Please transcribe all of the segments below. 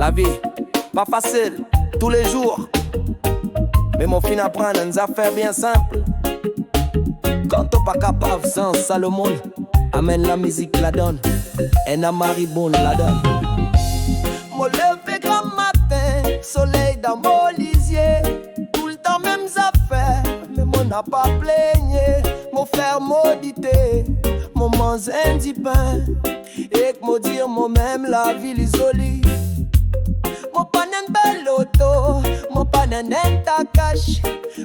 La vie, pas facile, tous les jours. Mais mon fin apprendre une affaire bien simple. Quand t'es pas capable sans ça le monde, amène la musique la donne. Et na maribonne la donne. Mon lever grand matin, soleil dans mon lisier. Tout le temps mêmes affaires, mais mon n'a pas plaigné. Mon frère maudité, mon manzin dit pain. Et que mon dire mon même la ville isolée. Mon panen bel auto, mon panen ta cache.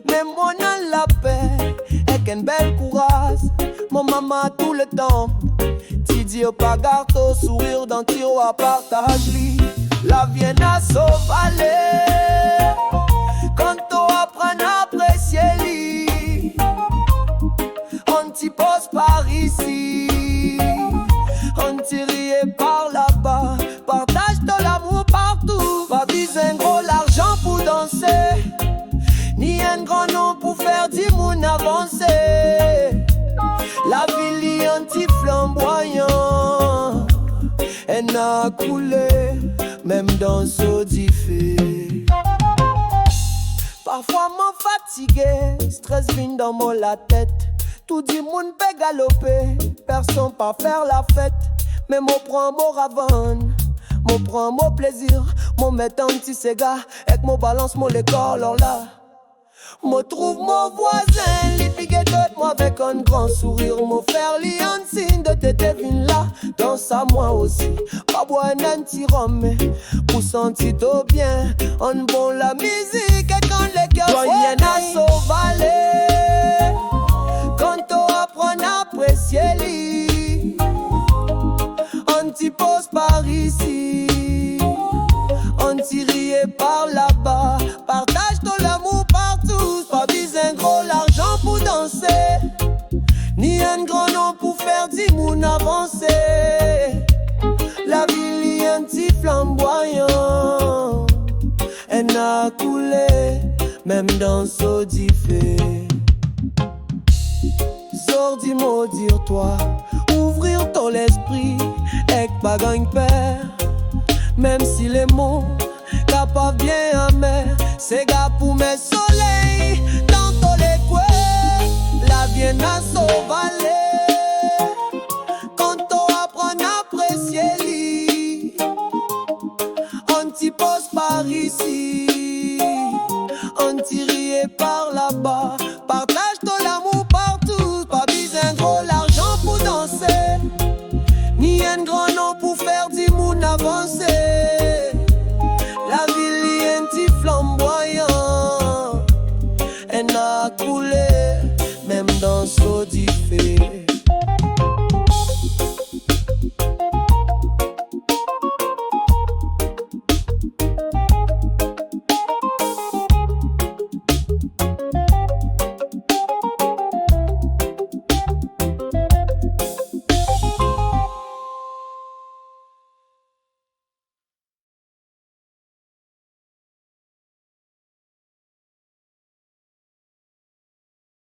Mais mon a la paix, et qu'un bel courage. Mon maman tout le temps, ti dis pas garde au sourire dans tiroir partage-li. La vienne à sauvaler, quand on apprend à apprécier li. On t'y pose par ici, on t'y rie par là-bas. Partage de l'amour partout, pas besoin gros l'argent pour danser, ni un grand nom pour faire du monde avancer. La ville est anti-flamboyant, elle a coulé, même dans ce diffé. Parfois m'en fatigué, stress vient dans mon la tête. Tout dit moun peut galoper, personne pas faire la fête. Mais mon prend mon ravane, mon prend mon plaisir, mon met un petit cigare, et mon balance mon l'école alors là. Moi trouve mon voisin, li pique tout moi avec un grand sourire. Mon frère li un signe de tété vin là, danse à moi aussi. Pas boire un petit rhum, pour sentir tout bien. On bon la musique et quand les cœurs viennent à sauvaler, quand on apprend à apprécier li, on t'y pose par ici, on t'y rie par là-bas. Partage ton l'amour partout, pas besoin gros l'argent pour danser, ni un grand nom pour faire du monde avancer. La ville est un petit flamboyant, elle a coulé, même dans ce diffé. Zordi maudire toi, ouvrir ton esprit, et pas gagne père. Même si les mots capables bien amers, c'est gars pour mes soleils dans tous les coins. La vienne à sauvaler, quand on apprend à apprécier li, on t'y pose par ici, on t'y rie par là-bas. Partage ton amour partout, pas besoin gros l'argent pour danser, ni un grand nom pour faire du monde avancer. La ville est anti-flamboyant, elle a coulé,